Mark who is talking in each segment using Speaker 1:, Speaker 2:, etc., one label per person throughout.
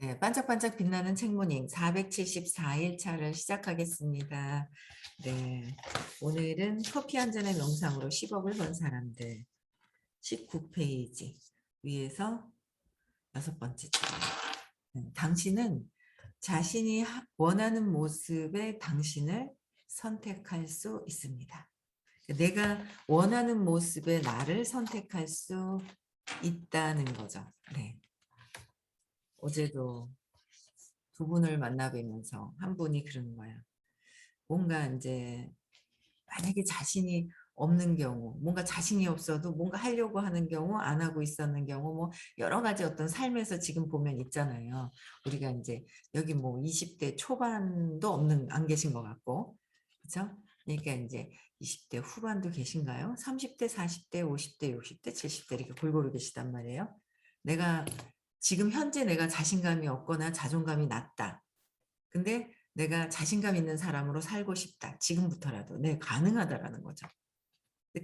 Speaker 1: 네, 반짝반짝 빛나는 책모닝 474일 차를 시작하겠습니다. 네, 오늘은 커피 한 잔의 명상으로 10억을 번 사람들 19페이지 위에서 6번째 줄. 당신은 자신이 원하는 모습의 당신을 선택할 수 있습니다. 내가 원하는 모습의 나를 선택할 수 있다는 거죠. 네. 어제도 두 분을 만나 뵈면서 한 분이 그러는 거야. 뭔가 이제 만약에 자신이 없는 경우, 뭔가 자신이 없어도 뭔가 하려고 하는 경우, 안 하고 있었는 경우, 뭐 여러 가지 어떤 삶에서 지금 보면 있잖아요. 우리가 이제 여기 뭐 20대 초반도 안 계신 것 같고, 그렇죠? 그러니까 이제 20대 후반도 계신가요? 30대, 40대, 50대, 60대, 70대 이렇게 골고루 계시단 말이에요. 내가 지금 현재 내가 자신감이 없거나 자존감이 낮다. 근데 내가 자신감 있는 사람으로 살고 싶다. 지금부터라도. 네, 가능하다라는 거죠.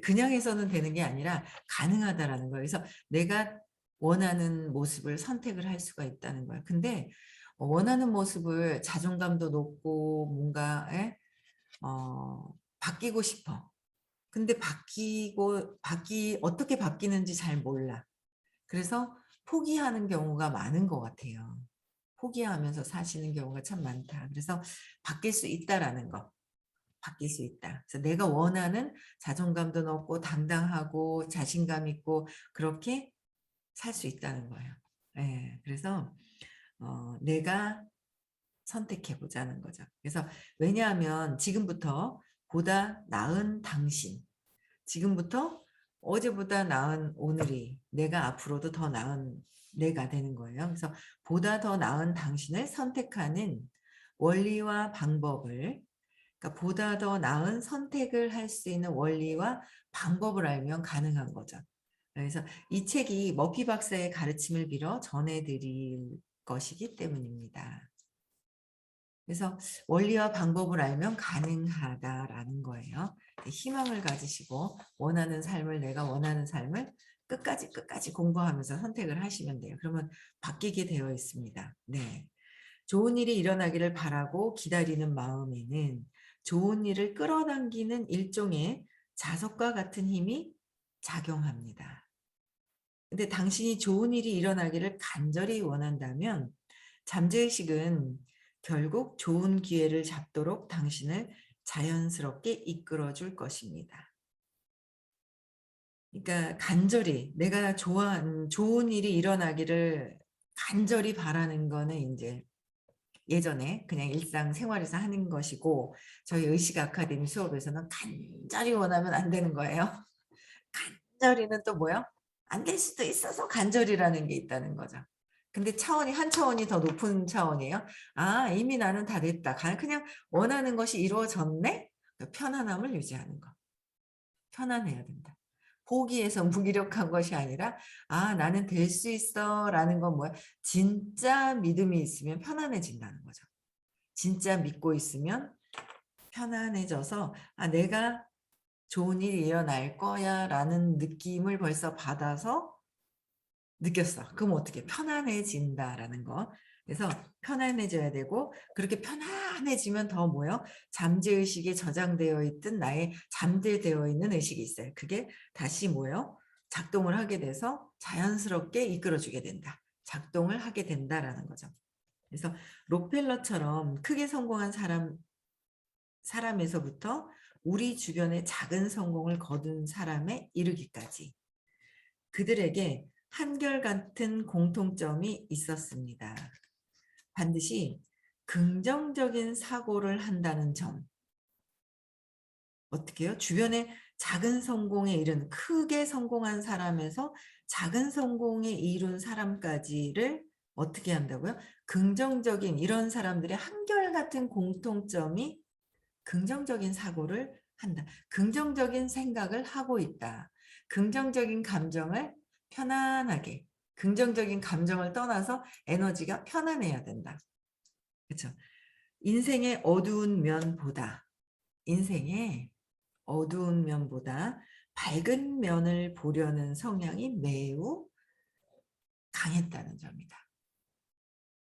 Speaker 1: 그냥 해서는 되는 게 아니라 가능하다라는 거예요. 그래서 내가 원하는 모습을 선택을 할 수가 있다는 거예요. 근데 원하는 모습을 자존감도 높고 뭔가 바뀌고 싶어. 근데 어떻게 바뀌는지 잘 몰라. 그래서 포기하는 경우가 많은 것 같아요. 포기하면서 사시는 경우가 참 많다. 그래서 바뀔 수 있다라는 거. 바뀔 수 있다. 그래서 내가 원하는 자존감도 높고 당당하고 자신감 있고 그렇게 살 수 있다는 거예요. 예, 그래서 내가 선택해 보자는 거죠. 그래서 왜냐하면 지금부터 보다 나은 당신, 지금부터 어제보다 나은 오늘이 내가 앞으로도 더 나은 내가 되는 거예요. 그래서 보다 더 나은 당신을 선택하는 원리와 방법을, 그러니까 보다 더 나은 선택을 할 수 있는 원리와 방법을 알면 가능한 거죠. 그래서 이 책이 머피 박사의 가르침을 빌어 전해드릴 것이기 때문입니다. 그래서 원리와 방법을 알면 가능하다라는 거예요. 희망을 가지시고 내가 원하는 삶을 끝까지 공부하면서 선택을 하시면 돼요. 그러면 바뀌게 되어 있습니다. 네. 좋은 일이 일어나기를 바라고 기다리는 마음에는 좋은 일을 끌어당기는 일종의 자석과 같은 힘이 작용합니다. 근데 당신이 좋은 일이 일어나기를 간절히 원한다면 잠재의식은 결국 좋은 기회를 잡도록 당신을 자연스럽게 이끌어 줄 것입니다. 그러니까 간절히 내가 좋은 일이 일어나기를 간절히 바라는 거는 이제 예전에 그냥 일상생활에서 하는 것이고 저희 의식 아카데미 수업에서는 간절히 원하면 안 되는 거예요. 간절히는 또 뭐요? 안 될 수도 있어서 간절이라는 게 있다는 거죠. 근데 한 차원이 더 높은 차원이에요. 아, 이미 나는 다 됐다. 그냥 원하는 것이 이루어졌네? 그 편안함을 유지하는 거. 편안해야 된다. 포기해서 무기력한 것이 아니라 아, 나는 될 수 있어 라는 건 뭐야? 진짜 믿음이 있으면 편안해진다는 거죠. 진짜 믿고 있으면 편안해져서 아, 내가 좋은 일이 일어날 거야 라는 느낌을 벌써 받아서 느꼈어. 그럼 어떻게 편안해진다라는 거. 그래서 편안해져야 되고 그렇게 편안해지면 더 뭐요? 잠재의식에 저장되어 있던 나의 잠재되어 있는 의식이 있어요. 그게 다시 뭐요? 작동을 하게 돼서 자연스럽게 이끌어주게 된다. 작동을 하게 된다라는 거죠. 그래서 록펠러처럼 크게 성공한 사람에서부터 우리 주변의 작은 성공을 거둔 사람에 이르기까지 그들에게 한결같은 공통점이 있었습니다. 반드시 긍정적인 사고를 한다는 점. 어떻게 해요? 주변에 작은 성공에 이른 크게 성공한 사람에서 작은 성공에 이룬 사람까지를 어떻게 한다고요? 긍정적인 이런 사람들의 한결같은 공통점이 긍정적인 사고를 한다. 긍정적인 생각을 하고 있다. 긍정적인 감정을 편안하게, 긍정적인 감정을 떠나서 에너지가 편안해야 된다. 그렇죠? 인생의 어두운 면보다, 인생의 어두운 면보다 밝은 면을 보려는 성향이 매우 강했다는 점이다.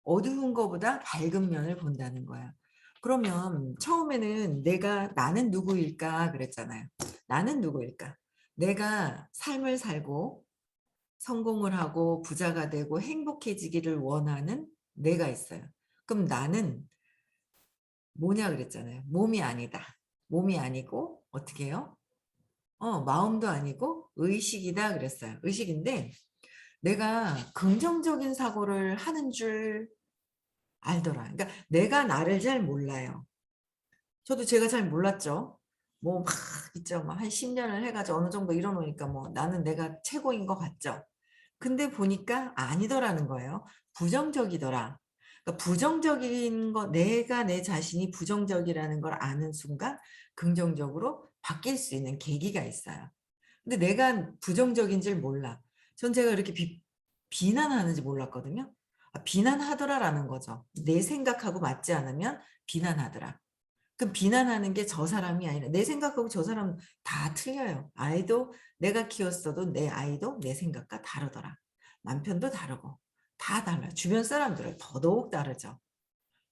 Speaker 1: 어두운 것보다 밝은 면을 본다는 거야. 그러면 처음에는 나는 누구일까 그랬잖아요. 나는 누구일까? 내가 삶을 살고 성공을 하고 부자가 되고 행복해지기를 원하는 내가 있어요. 그럼 나는 뭐냐 그랬잖아요. 몸이 아니다. 몸이 아니고 어떻게 해요? 마음도 아니고 의식이다 그랬어요. 의식인데 내가 긍정적인 사고를 하는 줄 알더라. 그러니까 내가 나를 잘 몰라요. 저도 제가 잘 몰랐죠. 뭐 막 있죠. 막 한 10년을 해가지고 어느 정도 이뤄놓으니까 뭐 나는 내가 최고인 것 같죠. 근데 보니까 아니더라는 거예요. 부정적이더라. 그러니까 부정적인 거, 내가 내 자신이 부정적이라는 걸 아는 순간 긍정적으로 바뀔 수 있는 계기가 있어요. 근데 내가 부정적인 줄 몰라. 전 제가 이렇게 비난하는지 몰랐거든요. 비난하더라라는 거죠. 내 생각하고 맞지 않으면 비난하더라. 그럼 비난하는 게 저 사람이 아니라 내 생각하고 저 사람 다 틀려요. 아이도 내가 키웠어도 내 아이도 내 생각과 다르더라. 남편도 다르고 다 달라요. 주변 사람들은 더더욱 다르죠.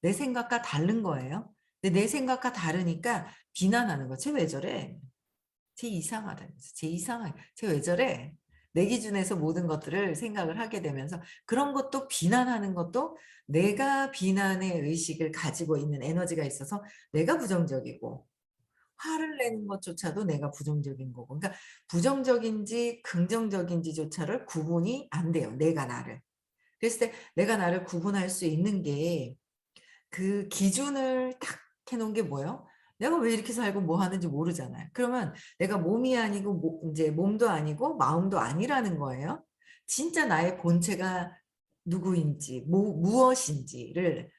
Speaker 1: 내 생각과 다른 거예요. 근데 내 생각과 다르니까 비난하는 거. 쟤 왜 저래? 쟤 이상하다면서. 쟤 이상해. 쟤 왜 저래? 내 기준에서 모든 것들을 생각을 하게 되면서 그런 것도 비난하는 것도 내가 비난의 의식을 가지고 있는 에너지가 있어서 내가 부정적이고 화를 내는 것조차도 내가 부정적인 거고 그러니까 부정적인지 긍정적인지조차를 구분이 안 돼요. 내가 나를. 그랬을 때 내가 나를 구분할 수 있는 게 그 기준을 딱 해놓은 게 뭐예요? 내가 왜 이렇게 살고 뭐 하는지 모르잖아요. 그러면 내가 몸이 아니고 이제 몸도 아니고 마음도 아니라는 거예요. 진짜 나의 본체가 누구인지 무엇인지를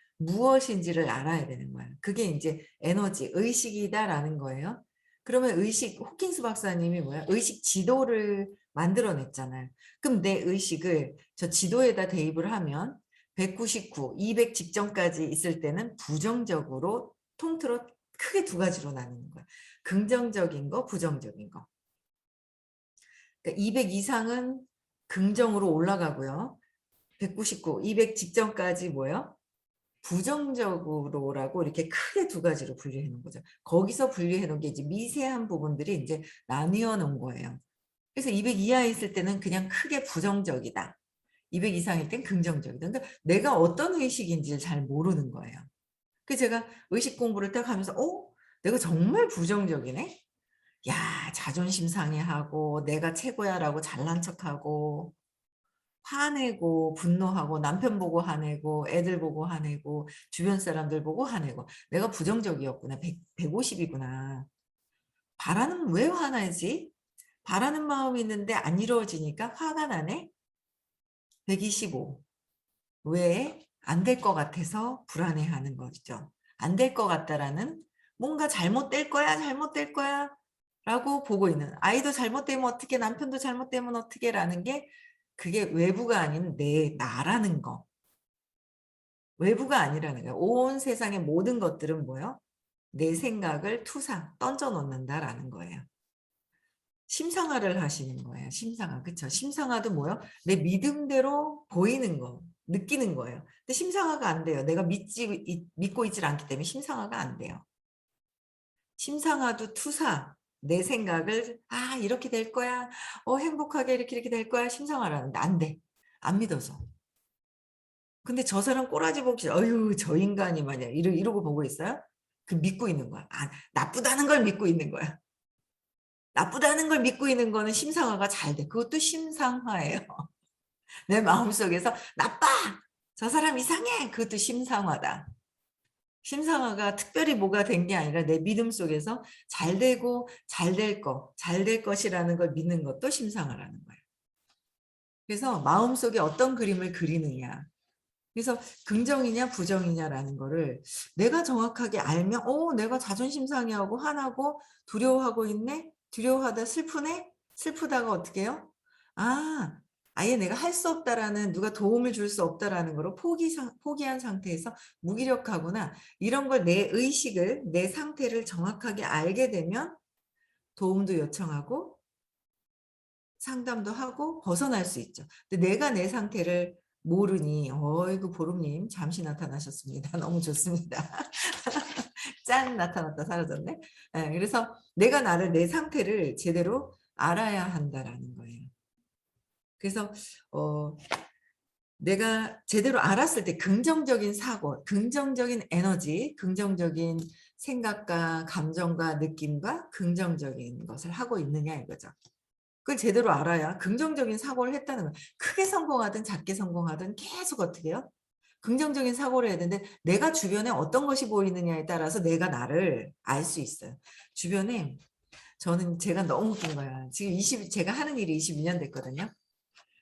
Speaker 1: 알아야 되는 거예요. 그게 이제 에너지, 의식이다라는 거예요. 그러면 호킨스 박사님이 뭐야? 의식 지도를 만들어냈잖아요. 그럼 내 의식을 저 지도에다 대입을 하면 199, 200 직전까지 있을 때는 부정적으로 통틀어 크게 두 가지로 나누는 거야. 긍정적인 거, 부정적인 거. 그러니까 200 이상은 긍정으로 올라가고요. 199, 200 직전까지 뭐예요? 부정적으로라고 이렇게 크게 두 가지로 분류해 놓은 거죠. 거기서 분류해 놓은 게 이제 미세한 부분들이 이제 나뉘어 놓은 거예요. 그래서 200 이하에 있을 때는 그냥 크게 부정적이다. 200 이상일 땐 긍정적이다. 그러니까 내가 어떤 의식인지를 잘 모르는 거예요. 그 제가 의식 공부를 딱 하면서 내가 정말 부정적이네? 야, 자존심 상해하고 내가 최고야라고 잘난 척하고 화내고 분노하고 남편 보고 화내고 애들 보고 화내고 주변 사람들 보고 화내고 내가 부정적이었구나. 150이구나. 바라는 왜 화나지? 바라는 마음이 있는데 안 이루어지니까 화가 나네? 125. 왜? 안 될 것 같아서 불안해하는 거죠. 안 될 것 같다라는 뭔가 잘못될 거야, 잘못될 거야 라고 보고 있는 아이도 잘못되면 어떻게 남편도 잘못되면 어떻게 라는 게 그게 외부가 아닌 나라는 거. 외부가 아니라는 거예요. 온 세상의 모든 것들은 뭐예요? 내 생각을 던져 놓는다라는 거예요. 심상화를 하시는 거예요. 심상화. 그쵸? 심상화도 뭐예요? 내 믿음대로 보이는 거, 느끼는 거예요. 근데 심상화가 안 돼요. 내가 믿고 있질 않기 때문에 심상화가 안 돼요. 심상화도 내 생각을 이렇게 될 거야. 행복하게 이렇게 될 거야. 심상화라는데 안 돼. 안 믿어서. 근데 저 사람 꼬라지 보기 어휴 저 인간이 말이야. 이러고 보고 있어요. 그 믿고 있는 거야. 나쁘다는 걸 믿고 있는 거야. 나쁘다는 걸 믿고 있는 거는 심상화가 잘 돼. 그것도 심상화예요. 내 마음속에서 나빠! 저 사람 이상해! 그것도 심상화다. 심상화가 특별히 뭐가 된 게 아니라 내 믿음 속에서 잘 되고 잘 될 것이라는 걸 믿는 것도 심상화라는 거예요. 그래서 마음속에 어떤 그림을 그리느냐. 그래서 긍정이냐 부정이냐라는 거를 내가 정확하게 알면 내가 자존심 상해하고 화나고 두려워하고 있네? 두려워하다 슬프네? 슬프다가 어떻게 해요? 아예 내가 할 수 없다라는 누가 도움을 줄 수 없다라는 거로 포기한 상태에서 무기력하구나. 이런 걸 내 의식을 내 상태를 정확하게 알게 되면 도움도 요청하고 상담도 하고 벗어날 수 있죠. 근데 내가 내 상태를 모르니 어이구 보름님 잠시 나타나셨습니다. 너무 좋습니다. 짠 나타났다 사라졌네. 예, 그래서 내가 나를 내 상태를 제대로 알아야 한다라는 거예요. 그래서 내가 제대로 알았을 때 긍정적인 사고, 긍정적인 에너지, 긍정적인 생각과 감정과 느낌과 긍정적인 것을 하고 있느냐 이거죠. 그걸 제대로 알아야 긍정적인 사고를 했다는 거예요. 크게 성공하든 작게 성공하든 계속 어떻게 해요? 긍정적인 사고를 해야 되는데 내가 주변에 어떤 것이 보이느냐에 따라서 내가 나를 알 수 있어요. 주변에 저는 제가 너무 웃긴 거야. 지금 제가 하는 일이 22년 됐거든요.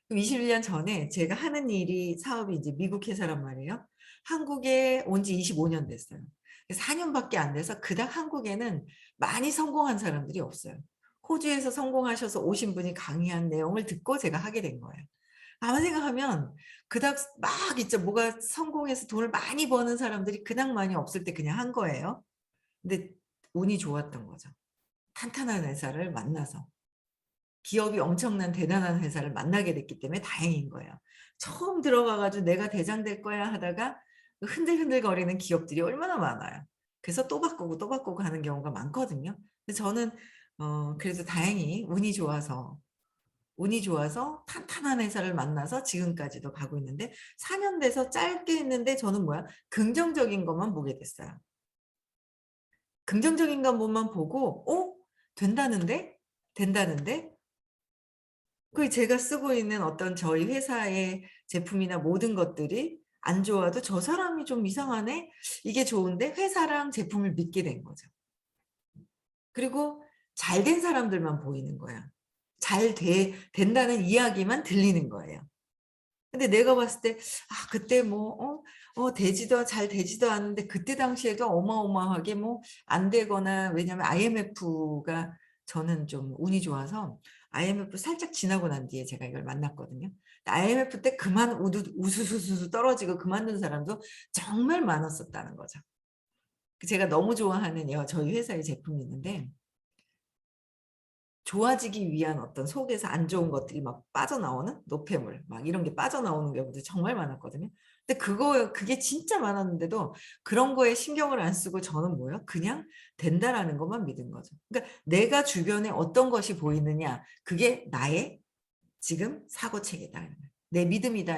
Speaker 1: 그럼 21년 전에 제가 하는 일이 사업이 이제 미국 회사란 말이에요. 한국에 온 지 25년 됐어요. 4년밖에 안 돼서 그닥 한국에는 많이 성공한 사람들이 없어요. 호주에서 성공하셔서 오신 분이 강의한 내용을 듣고 제가 하게 된 거예요. 가만 생각하면 그닥 막 있죠. 뭐가 성공해서 돈을 많이 버는 사람들이 그닥 많이 없을 때 그냥 한 거예요. 근데 운이 좋았던 거죠. 탄탄한 회사를 만나서. 기업이 엄청난 대단한 회사를 만나게 됐기 때문에 다행인 거예요. 처음 들어가 가지고 내가 대장 될 거야 하다가 흔들흔들거리는 기업들이 얼마나 많아요. 그래서 또 바꾸고 또 바꾸고 하는 경우가 많거든요. 근데 저는 그래도 다행히 운이 좋아서 탄탄한 회사를 만나서 지금까지도 가고 있는데 4년 돼서 짧게 했는데 저는 뭐야? 긍정적인 것만 보게 됐어요. 긍정적인 것만 보고 된다는데? 된다는데? 그 제가 쓰고 있는 어떤 저희 회사의 제품이나 모든 것들이 안 좋아도 '저 사람이 좀 이상하네. 이게 좋은데?' 회사랑 제품을 믿게 된 거죠. 그리고 잘 된 사람들만 보이는 거야. 된다는 이야기만 들리는 거예요. 근데 내가 봤을 때 그때 뭐 되지도 잘 되지도 않는데 그때 당시에도 어마어마하게 뭐 안 되거나 왜냐하면 IMF가 저는 좀 운이 좋아서 IMF 살짝 지나고 난 뒤에 제가 이걸 만났거든요. IMF 때 우수수수 떨어지고 그만둔 사람도 정말 많았었다는 거죠. 제가 너무 좋아하는 저희 회사의 제품이 있는데 좋아지기 위한 어떤 속에서 안 좋은 것들이 막 빠져나오는 노폐물 막 이런 게 빠져나오는 경우도 정말 많았거든요. 근데 그게 진짜 많았는데도 그런 거에 신경을 안 쓰고 저는 뭐예요? 그냥 된다라는 것만 믿은 거죠. 그러니까 내가 주변에 어떤 것이 보이느냐 그게 나의 지금 사고 체계다. 내 믿음이다.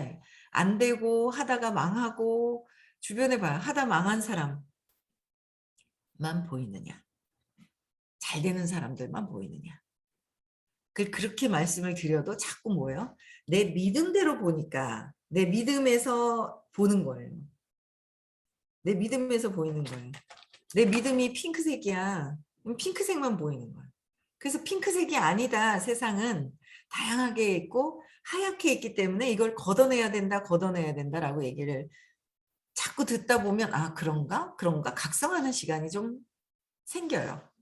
Speaker 1: 안 되고 하다가 망하고 주변에 봐요. 하다 망한 사람만 보이느냐. 잘 되는 사람들만 보이느냐. 그렇게 말씀을 드려도 자꾸 뭐예요? 내 믿음대로 보니까 내 믿음에서 보는 거예요. 내 믿음에서 보이는 거예요. 내 믿음이 핑크색이야. 그럼 핑크색만 보이는 거예요. 그래서 핑크색이 아니다. 세상은 다양하게 있고 하얗게 있기 때문에 이걸 걷어내야 된다. 걷어내야 된다라고 얘기를 자꾸 듣다 보면 그런가? 그런가? 각성하는 시간이 좀 생겨요.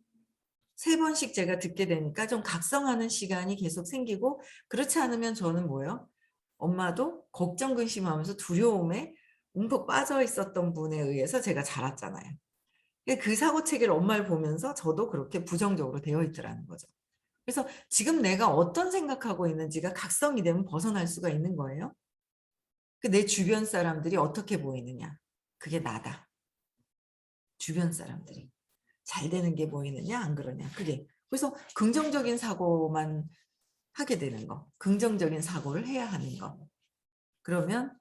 Speaker 1: 3번씩 제가 듣게 되니까 좀 각성하는 시간이 계속 생기고 그렇지 않으면 저는 뭐예요? 엄마도 걱정 근심하면서 두려움에 움푹 빠져 있었던 분에 의해서 제가 자랐잖아요. 그 사고체계를 엄마를 보면서 저도 그렇게 부정적으로 되어 있더라는 거죠. 그래서 지금 내가 어떤 생각하고 있는지가 각성이 되면 벗어날 수가 있는 거예요. 내 주변 사람들이 어떻게 보이느냐. 그게 나다. 주변 사람들이. 잘 되는 게 보이느냐 안 그러냐. 그래서 긍정적인 사고만 하게 되는 거. 긍정적인 사고를 해야 하는 거. 그러면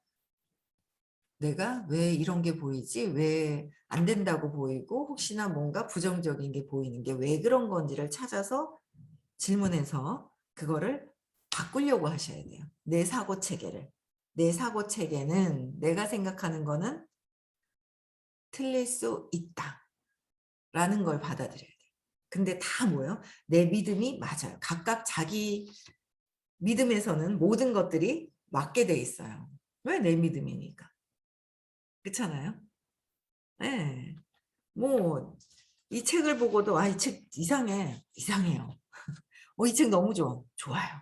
Speaker 1: 내가 왜 이런 게 보이지? 왜 안 된다고 보이고 혹시나 뭔가 부정적인 게 보이는 게 왜 그런 건지를 찾아서 질문해서 그거를 바꾸려고 하셔야 돼요. 내 사고 체계를. 내 사고 체계는 내가 생각하는 거는 틀릴 수 있다. 라는 걸 받아들여야 돼요. 근데 다 뭐예요? 내 믿음이 맞아요. 각각 자기 믿음에서는 모든 것들이 맞게 돼 있어요. 왜 내 믿음이니까. 그렇잖아요. 네. 뭐 이 책을 보고도 이 책 이상해. 이상해요. 이 책 너무 좋아. 좋아요.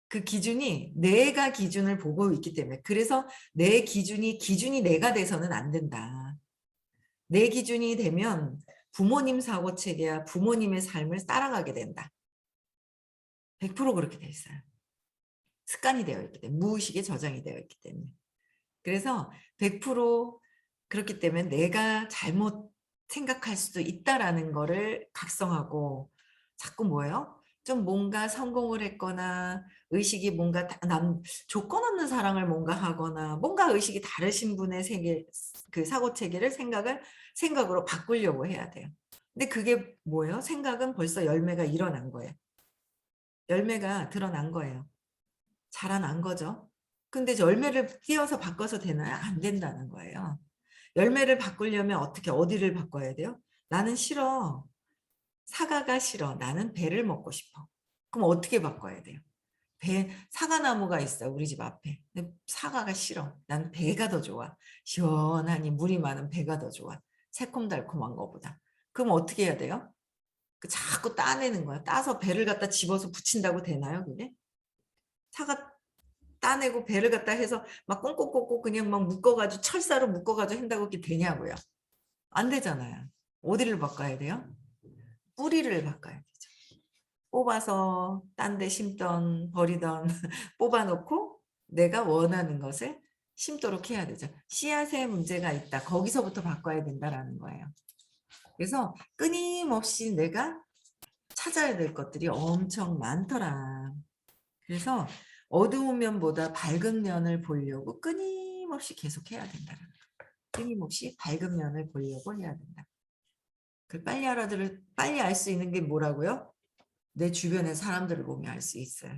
Speaker 1: 그 기준이 내가 기준을 보고 있기 때문에 그래서 내 기준이 내가 돼서는 안 된다. 내 기준이 되면 부모님 사고체계야 부모님의 삶을 따라가게 된다. 100% 그렇게 돼 있어요. 습관이 되어 있기 때문에 무의식에 저장이 되어 있기 때문에. 그래서 100% 그렇기 때문에 내가 잘못 생각할 수도 있다라는 거를 각성하고 자꾸 뭐예요? 좀 뭔가 성공을 했거나 의식이 뭔가 조건 없는 사랑을 뭔가 하거나 뭔가 의식이 다르신 분의 세계 그 사고 체계를 생각으로 바꾸려고 해야 돼요. 근데 그게 뭐예요? 생각은 벌써 열매가 일어난 거예요. 열매가 드러난 거예요. 자라난 거죠. 근데 열매를 띄어서 바꿔서 되나요? 안 된다는 거예요. 열매를 바꾸려면 어떻게 어디를 바꿔야 돼요? 나는 싫어. 사과가 싫어. 나는 배를 먹고 싶어. 그럼 어떻게 바꿔야 돼요? 사과나무가 있어 우리 집 앞에. 근데 사과가 싫어. 난 배가 더 좋아. 시원하니 물이 많은 배가 더 좋아. 새콤달콤한 거보다. 그럼 어떻게 해야 돼요? 자꾸 따내는 거야. 따서 배를 갖다 집어서 붙인다고 되나요, 그게? 사과 따내고 배를 갖다 해서 막 꽁꽁꽁꽁 그냥 막 묶어가지고 철사로 묶어가지고 한다고 그게 되냐고요. 안 되잖아요. 어디를 바꿔야 돼요? 뿌리를 바꿔야 되죠. 뽑아서 딴 데 심던 버리던 뽑아놓고 내가 원하는 것을 심도록 해야 되죠. 씨앗에 문제가 있다. 거기서부터 바꿔야 된다라는 거예요. 그래서 끊임없이 내가 찾아야 될 것들이 엄청 많더라. 그래서 어두운 면보다 밝은 면을 보려고 끊임없이 계속 해야 된다는 거예요. 끊임없이 밝은 면을 보려고 해야 된다. 그 빨리 알 수 있는 게 뭐라고요? 내 주변의 사람들을 보면 알 수 있어요.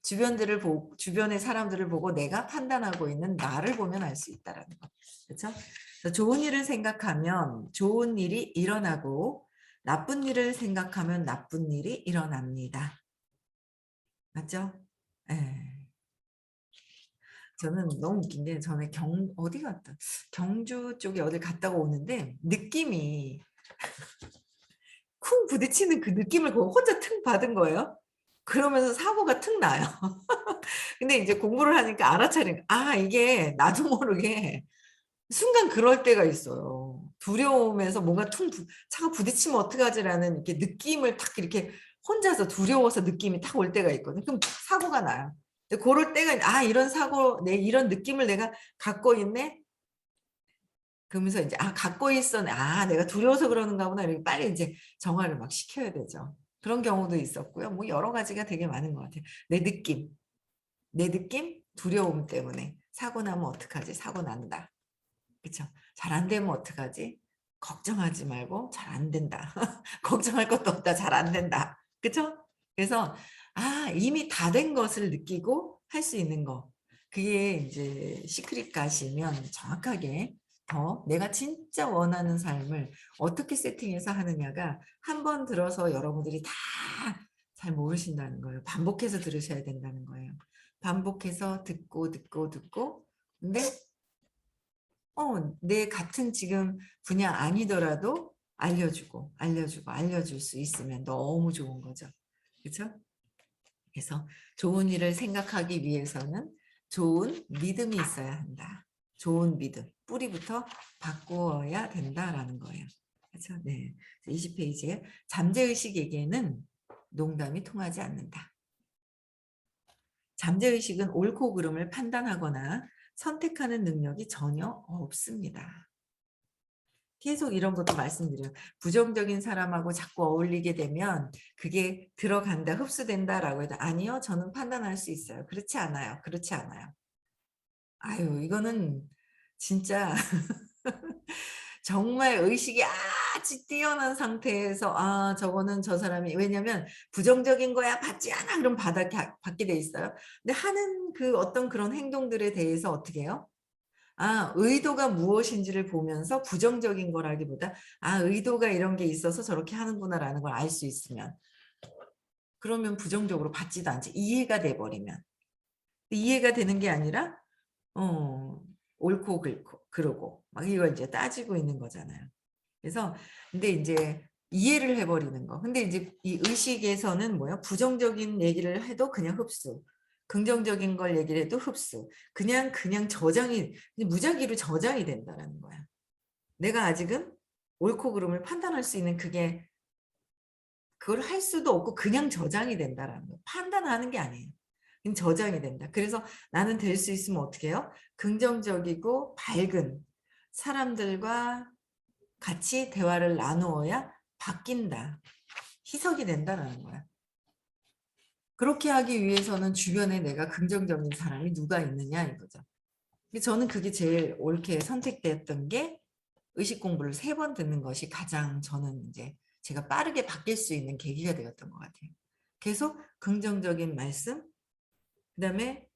Speaker 1: 주변의 사람들을 보고 내가 판단하고 있는 나를 보면 알 수 있다라는 거. 그렇죠? 좋은 일을 생각하면 좋은 일이 일어나고 나쁜 일을 생각하면 나쁜 일이 일어납니다. 맞죠? 예. 저는 너무 웃긴 게 저는 어디 갔다 경주 쪽에 어딜 갔다가 오는데 느낌이 쿵 부딪히는 그 느낌을 혼자 ทึ 받은 거예요. 그러면서 사고가 ทึ 나요. 근데 이제 공부를 하니까 알아차리는 이게 나도 모르게 순간 그럴 때가 있어요. 두려움에서 뭔가 차가 부딪히면 어떡하지라는 이렇게 느낌을 딱 이렇게 혼자서 두려워서 느낌이 딱 올 때가 있거든요. 그럼 사고가 나요. 근데 그럴 때가 이런 사고 이런 느낌을 내가 갖고 있네. 그러면서 이제 갖고 있었네. 내가 두려워서 그러는가 보다. 이렇게 빨리 이제 정화를 막 시켜야 되죠. 그런 경우도 있었고요. 뭐 여러 가지가 되게 많은 것 같아요. 내 느낌, 두려움 때문에 사고 나면 어떡하지? 사고 난다. 그쵸? 잘 안 되면 어떡하지? 걱정하지 말고 잘 안 된다. 걱정할 것도 없다. 잘 안 된다. 그쵸? 그래서 이미 다 된 것을 느끼고 할 수 있는 거. 그게 이제 시크릿 가시면 정확하게 더 내가 진짜 원하는 삶을 어떻게 세팅해서 하느냐가 한 번 들어서 여러분들이 다 잘 모르신다는 거예요. 반복해서 들으셔야 된다는 거예요. 반복해서 듣고 근데 내 같은 지금 분야 아니더라도 알려줄 수 있으면 너무 좋은 거죠. 그렇죠? 그래서 좋은 일을 생각하기 위해서는 좋은 믿음이 있어야 한다. 좋은 믿음, 뿌리부터 바꾸어야 된다라는 거예요. 그렇죠? 네. 20페이지에 잠재의식에게는 농담이 통하지 않는다. 잠재의식은 옳고 그름을 판단하거나 선택하는 능력이 전혀 없습니다. 계속 이런 것도 말씀드려요. 부정적인 사람하고 자꾸 어울리게 되면 그게 들어간다, 흡수된다라고 해도 아니요, 저는 판단할 수 있어요. 그렇지 않아요. 그렇지 않아요. 이거는 진짜 정말 의식이 아주 뛰어난 상태에서 저거는 저 사람이 왜냐면 부정적인 거야 받지 않아 그럼 받게 돼 있어요. 근데 하는 그 어떤 그런 행동들에 대해서 어떻게 해요? 의도가 무엇인지를 보면서 부정적인 거라기보다 의도가 이런 게 있어서 저렇게 하는구나라는 걸 알 수 있으면 그러면 부정적으로 받지도 않지. 이해가 돼 버리면. 이해가 되는 게 아니라 옳고 그르고 막 이걸 이제 따지고 있는 거잖아요. 그래서 근데 이제 이해를 해 버리는 거. 근데 이제 이 의식에서는 뭐야? 부정적인 얘기를 해도 그냥 흡수. 긍정적인 걸 얘기를 해도 흡수. 그냥 저장이 무작위로 저장이 된다는 거야. 내가 아직은 옳고 그름을 판단할 수 있는 그걸 할 수도 없고 그냥 저장이 된다라는 거. 판단하는 게 아니에요. 그냥 저장이 된다. 그래서 나는 될 수 있으면 어떻게 해요? 긍정적이고 밝은 사람들과 같이 대화를 나누어야 바뀐다. 희석이 된다라는 거야. 그렇게 하기 위해서는 주변에 내가 긍정적인 사람이 누가 있느냐 이거죠. 저는 그게 제일 옳게 선택되었던 게 의식 공부를 3번 듣는 것이 가장 저는 이제 제가 빠르게 바뀔 수 있는 계기가 되었던 것 같아요. 계속 긍정적인 말씀, 그다음에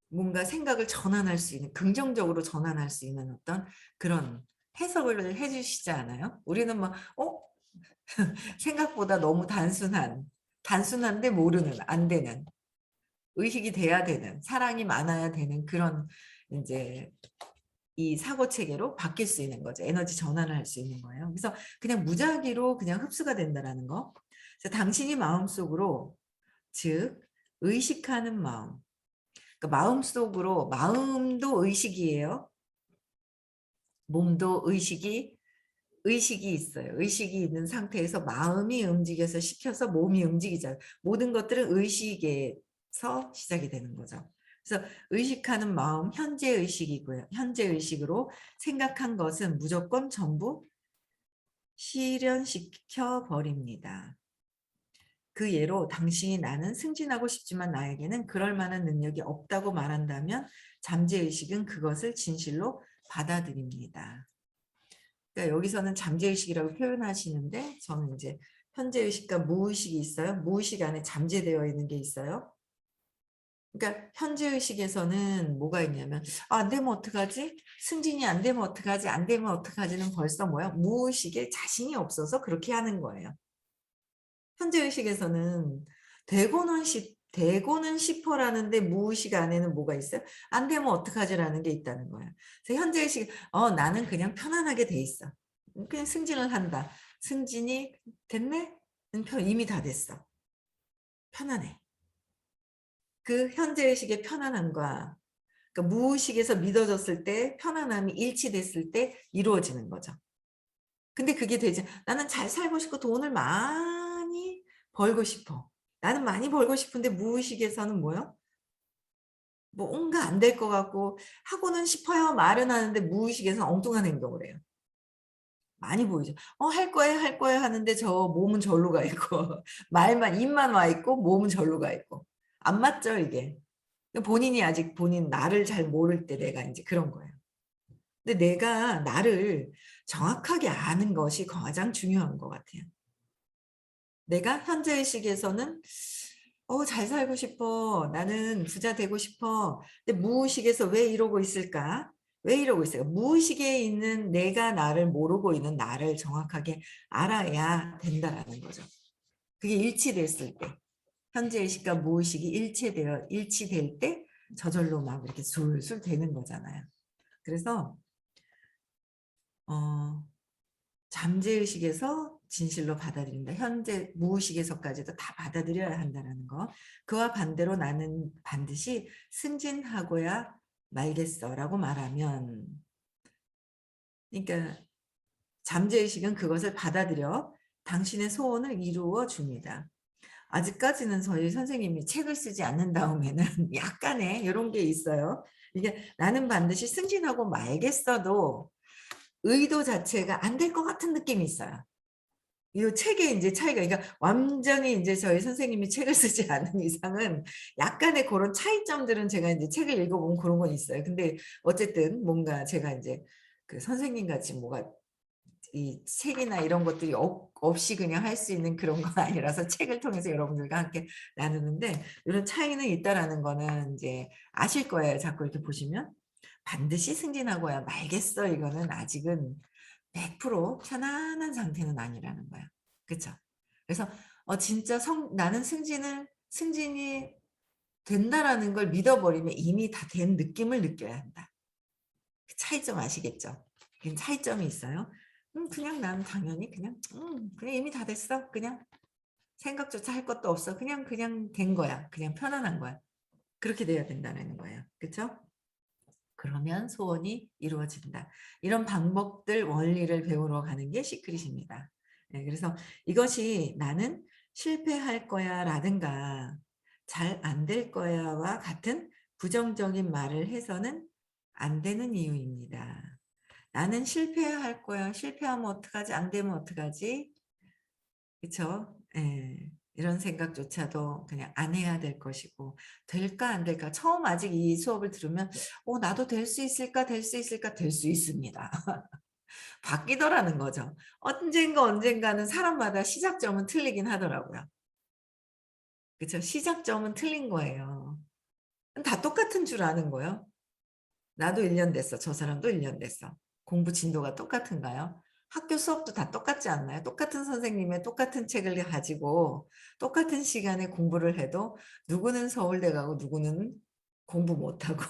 Speaker 1: 뭔가 생각을 전환할 수 있는, 긍정적으로 전환할 수 있는 어떤 그런 해석을 해주시지 않아요? 우리는 막 생각보다 너무 단순한데 모르는, 안 되는, 의식이 돼야 되는, 사랑이 많아야 되는 그런 이제 이 사고 체계로 바뀔 수 있는 거죠. 에너지 전환을 할 수 있는 거예요. 그래서 그냥 무작위로 그냥 흡수가 된다라는 거. 그래서 당신이 마음속으로, 즉 의식하는 마음. 그러니까 마음속으로, 마음도 의식이에요. 몸도 의식이 있어요. 의식이 있는 상태에서 마음이 움직여서 시켜서 몸이 움직이잖아요. 모든 것들은 의식에서 시작이 되는 거죠. 그래서 의식하는 마음, 현재 의식이고요. 현재 의식으로 생각한 것은 무조건 전부 실현시켜 버립니다. 그 예로 당신이 나는 승진하고 싶지만 나에게는 그럴 만한 능력이 없다고 말한다면 잠재의식은 그것을 진실로 받아들입니다. 그러니까 여기서는 잠재의식이라고 표현하시는데 저는 이제 현재의식과 무의식이 있어요. 무의식 안에 잠재되어 있는 게 있어요. 그러니까 현재의식에서는 뭐가 있냐면 안 되면 어떡하지? 승진이 안 되면 어떡하지? 안 되면 어떡하지는 벌써 뭐야? 무의식에 자신이 없어서 그렇게 하는 거예요. 현재의식에서는 되고는 싶어라는데 무의식 안에는 뭐가 있어요? 안 되면 어떡하지라는 게 있다는 거예요. 그래서 현재의식 나는 그냥 편안하게 돼 있어. 그냥 승진을 한다. 승진이 됐네? 이미 다 됐어. 편안해. 그 현재의식의 편안함과 그러니까 무의식에서 믿어졌을 때 편안함이 일치됐을 때 이루어지는 거죠. 근데 그게 되지 나는 잘 살고 싶고 돈을 많이 벌고 싶어. 나는 많이 벌고 싶은데 무의식에서는 뭐요? 뭔가 안 될 것 같고 하고는 싶어요. 말은 하는데 무의식에서는 엉뚱한 행동을 해요. 많이 보이죠. 할 거예요, 할 거예요 하는데 저 몸은 절로 가 있고 말만 입만 와 있고 몸은 절로 가 있고 안 맞죠 이게. 본인이 아직 본인 나를 잘 모를 때 내가 이제 그런 거예요. 근데 내가 나를 정확하게 아는 것이 가장 중요한 것 같아요. 내가 현재의식에서는 잘 살고 싶어. 나는 부자 되고 싶어. 근데 무의식에서 왜 이러고 있을까? 왜 이러고 있을까? 무의식에 있는 내가 나를 모르고 있는 나를 정확하게 알아야 된다라는 거죠. 그게 일치됐을 때. 현재의식과 무의식이 일치될 때 저절로 막 이렇게 술술 되는 거잖아요. 그래서 어, 잠재의식에서 진실로 받아들인다. 현재 무의식에서까지도 다 받아들여야 한다는 거. 그와 반대로 나는 반드시 승진하고야 말겠어라고 말하면 그러니까 잠재의식은 그것을 받아들여 당신의 소원을 이루어 줍니다. 아직까지는 저희 선생님이 책을 쓰지 않는 다음에는 약간의 이런 게 있어요. 이게 나는 반드시 승진하고 말겠어도 의도 자체가 안 될 것 같은 느낌이 있어요. 이 책의 이제 차이가 그러니까 완전히 이제 저희 선생님이 책을 쓰지 않은 이상은 약간의 그런 차이점들은 제가 이제 책을 읽어보면 그런 건 있어요. 근데 어쨌든 뭔가 제가 이제 그 선생님 같이 뭐가 이 책이나 이런 것들이 없이 그냥 할 수 있는 그런 건 아니라서 책을 통해서 여러분들과 함께 나누는데 이런 차이는 있다라는 거는 이제 아실 거예요. 자꾸 이렇게 보시면 반드시 승진하고야 말겠어. 이거는 아직은 100% 편안한 상태는 아니라는 거야. 그쵸? 그래서 진짜 나는 승진이 된다라는 걸 믿어버리면 이미 다 된 느낌을 느껴야 한다. 그 차이점 아시겠죠? 그 차이점이 있어요. 그냥 나는 당연히 그냥 이미 다 됐어. 그냥 생각조차 할 것도 없어. 그냥 된 거야. 그냥 편안한 거야. 그렇게 돼야 된다는 거예요. 그쵸? 그러면 소원이 이루어진다. 이런 방법들 원리를 배우러 가는 게 시크릿입니다. 네, 그래서 이것이 나는 실패할 거야 라든가 잘 안 될 거야와 같은 부정적인 말을 해서는 안 되는 이유입니다. 나는 실패할 거야. 실패하면 어떡하지? 안 되면 어떡하지? 그쵸? 예. 이런 생각조차도 그냥 안 해야 될 것이고, 될까 안 될까? 처음 아직 이 수업을 들으면 나도 될 수 있을까? 될 수 있을까? 될 수 있습니다. 바뀌더라는 거죠. 언젠가는 사람마다 시작점은 틀리긴 하더라고요. 그쵸? 시작점은 틀린 거예요. 다 똑같은 줄 아는 거예요. 나도 1년 됐어. 저 사람도 1년 됐어. 공부 진도가 똑같은가요? 학교 수업도 다 똑같지 않나요? 똑같은 선생님의 똑같은 책을 가지고 똑같은 시간에 공부를 해도 누구는 서울대 가고 누구는 공부 못하고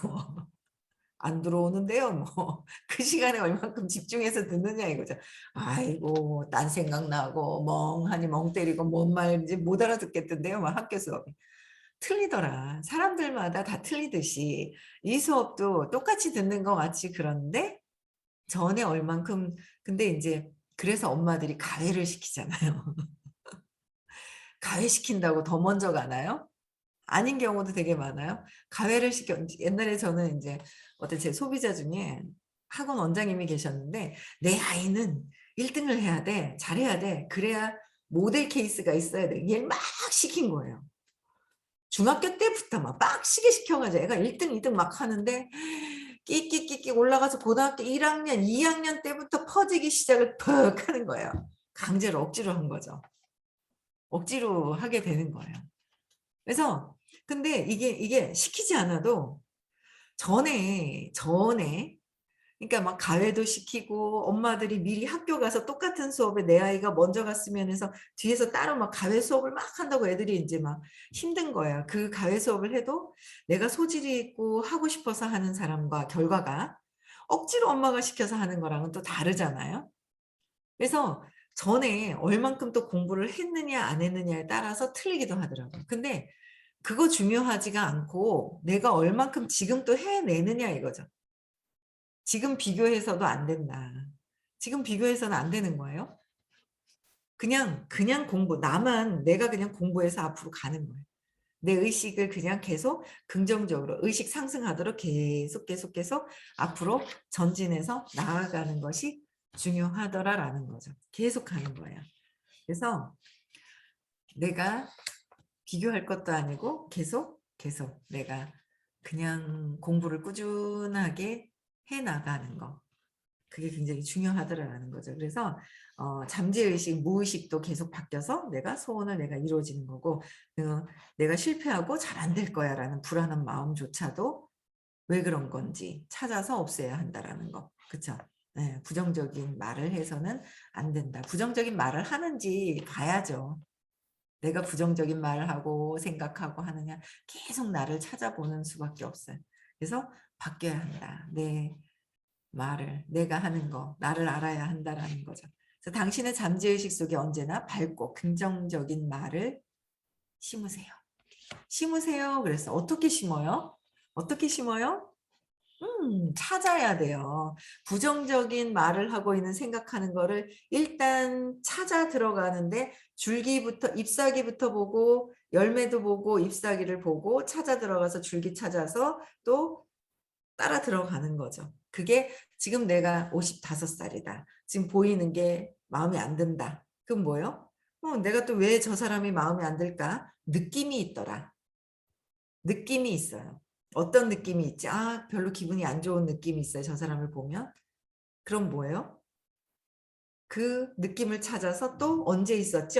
Speaker 1: 안 들어오는데요. 뭐 그 시간에 얼만큼 집중해서 듣느냐 이거죠. 아이고 딴 생각 나고 멍하니 멍 때리고 뭔 말인지 못 알아듣겠던데요. 막 학교 수업이. 틀리더라. 사람들마다 다 틀리듯이 이 수업도 똑같이 듣는 것 같이 그런데 전에 얼만큼 근데 인제 그래서 엄마들이 가회를 시키잖아요. 가회시킨다고 더 먼저 가나요? 아닌 경우도 되게 많아요. 가회를 시켜 옛날에 저는 인제 어떤 제 소비자 중에 학원 원장님이 계셨는데 "내 아이는 1 등을 해야 돼. 잘해야 돼. 그래야 모델 케이스가 있어야 돼." 얘를 막 시킨 거예요. 중학교 때부터 막 빡시게 시켜 가지고 애가 1 등, 2등 막 하는데 끽끽끽끽 올라가서 고등학교 1 학년, 2 학년 때부터 퍼지기 시작을 퍽 하는 거예요. 강제로 억지로 한 거죠. 억지로 하게 되는 거예요. 그래서 근데 이게 시키지 않아도 전에 그러니까 막 가외도 시키고 엄마들이 미리 학교 가서 똑같은 수업에 내 아이가 먼저 갔으면 해서 뒤에서 따로 막 가외 수업을 막 한다고 애들이 인제 막 힘든 거야. 그 가외 수업을 해도 내가 소질이 있고 하고 싶어서 하는 사람과 결과가 억지로 엄마가 시켜서 하는 거랑은 또 다르잖아요. 그래서 전에 얼만큼 또 공부를 했느냐 안 했느냐에 따라서 틀리기도 하더라고요. 근데 그거 중요하지가 않고 내가 얼만큼 지금 또 해내느냐 이거죠. 지금 비교해서도 안 된다. 지금 비교해서는 안 되는 거예요. 그냥 공부 나만 내가 그냥 공부해서 앞으로 가는 거예요. 내 의식을 그냥 계속 긍정적으로 의식 상승하도록 계속 앞으로 전진해서 나아가는 것이 중요하더라라는 거죠. 계속 가는 거예요. 그래서 내가 비교할 것도 아니고 계속 내가 그냥 공부를 꾸준하게 해 나가는 거. 그게 굉장히 중요하더라라는 거죠. 그래서 잠재의식, 무의식도 계속 바뀌어서 내가 이루어지는 거고 내가 실패하고 '잘 안 될 거야.'라는 불안한 마음조차도 왜 그런 건지 찾아서 없애야 한다라는 거. 그쵸? 예. 부정적인 말을 해서는 안 된다. 부정적인 말을 하는지 봐야죠. 내가 부정적인 말을 하고 생각하고 하느냐 계속 나를 찾아보는 수밖에 없어요. 그래서 바뀌어야 한다. 내 말을 내가 하는 거 나를 알아야 한다라는 거죠. 그래서 당신의 잠재의식 속에 언제나 밝고 긍정적인 말을 심으세요. 심으세요. 그래서 어떻게 심어요? 어떻게 심어요? 찾아야 돼요. 부정적인 말을 하고 있는 생각하는 거를 일단 찾아 들어가는데 줄기부터 잎사귀부터 보고 열매도 보고 잎사귀를 보고 찾아 들어가서 줄기 찾아서 또 따라 들어가는 거죠. 그게 지금 내가 55 살이다. 지금 보이는 게 마음에 안 든다. 그럼 뭐예요? 내가 또 왜 저 사람이 마음에 안 들까? 느낌이 있더라. 느낌이 있어요. 어떤 느낌이 있지? 아 별로 기분이 안 좋은 느낌이 있어요, 저 사람을 보면. 그럼 뭐예요? 그 느낌을 찾아서 또 언제 있었지?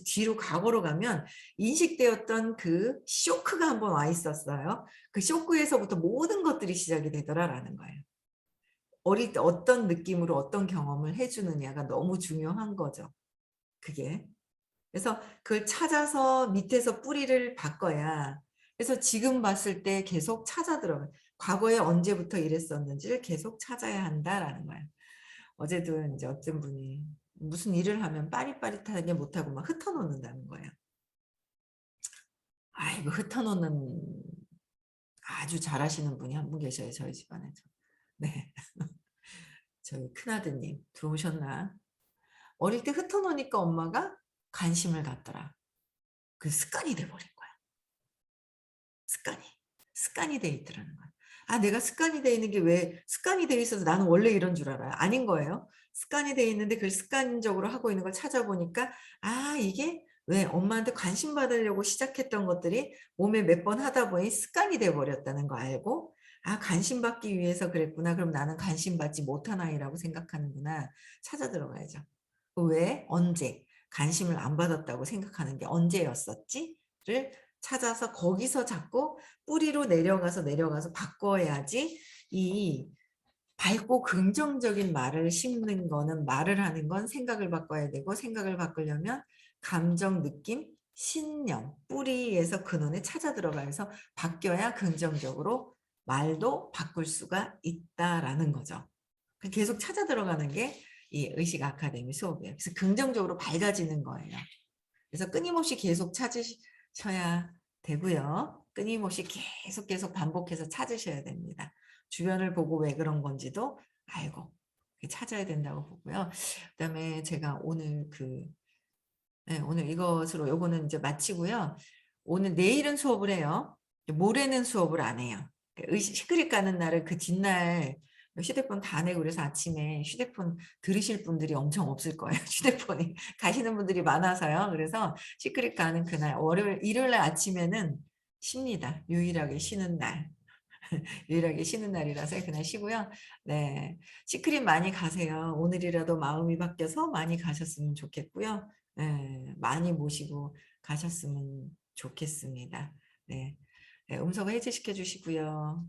Speaker 1: 뒤로 과거로 가면 인식되었던 그 쇼크가 한번 와 있었어요. 그 쇼크에서부터 모든 것들이 시작이 되더라라는 거예요. 어릴 때 어떤 느낌으로 어떤 경험을 해 주느냐가 너무 중요한 거죠, 그게. 그래서 그걸 찾아서 밑에서 뿌리를 바꿔야 그래서 지금 봤을 때 계속 찾아 들어가요. 과거에 언제부터 이랬었는지를 계속 찾아야 한다라는 거예요. 어제도 인제 어떤 분이 무슨 일을 하면 빠릿빠릿하게 못하고 막 흩어 놓는다는 거예요. 아이고 흩어 놓는 아주 잘하시는 분이 한 분 계셔요, 저희 집안에도. 네. 저희 큰아드님 들어오셨나? 어릴 때 흩어 놓으니까 엄마가 관심을 갖더라. 그 습관이 돼 버린 거야. 습관이. 습관이 돼 있더라는 거야. 아 내가 습관이 돼 있는 게 왜 습관이 돼 있어서 나는 원래 이런 줄 알아요. 아닌 거예요. 습관이 돼 있는데 그걸 습관적으로 하고 있는 걸 찾아보니까 아 이게 왜 엄마한테 관심 받으려고 시작했던 것들이 몸에 몇 번 하다 보니 습관이 돼 버렸다는 거 알고 '아 관심 받기 위해서 그랬구나. 그럼 나는 관심 받지 못한 아이라고 생각하는구나.' 찾아 들어가야죠. 왜? 언제? 관심을 안 받았다고 생각하는 게 언제였었지?'를 찾아서 거기서 자꾸 뿌리로 내려가서, 내려가서 바꿔야지 이 밝고 긍정적인 말을 심는 거는 말을 하는 건 생각을 바꿔야 되고 생각을 바꾸려면 감정, 느낌, 신념, 뿌리에서 근원에 찾아 들어가서 바뀌어야 긍정적으로 말도 바꿀 수가 있다라는 거죠. 계속 찾아 들어가는 게 이 의식 아카데미 수업이에요. 그래서 긍정적으로 밝아지는 거예요. 그래서 끊임없이 계속 찾으셔야 되고요. 끊임없이 계속 반복해서 찾으셔야 됩니다. 주변을 보고 왜 그런 건지도 알고 찾아야 된다고 보고요. 그다음에 제가 오늘 오늘 이것으로 요거는 이제 마치고요. 오늘 내일은 수업을 해요. 모레는 수업을 안 해요. 시크릿 가는 날은 그 뒷날 휴대폰 다 내고 그래서 아침에 휴대폰 들으실 분들이 엄청 없을 거예요. 휴대폰이 가시는 분들이 많아서요. 그래서 시크릿 가는 그날 일요일 날 아침에는 쉽니다. 유일하게 쉬는 날. 유일하게 쉬는 날이라서 그날 쉬고요. 네. 시크릿 많이 가세요. 오늘이라도 마음이 바뀌어서 많이 가셨으면 좋겠고요. 예. 많이 모시고 가셨으면 좋겠습니다. 네. 네. 음성 해제시켜 주시고요.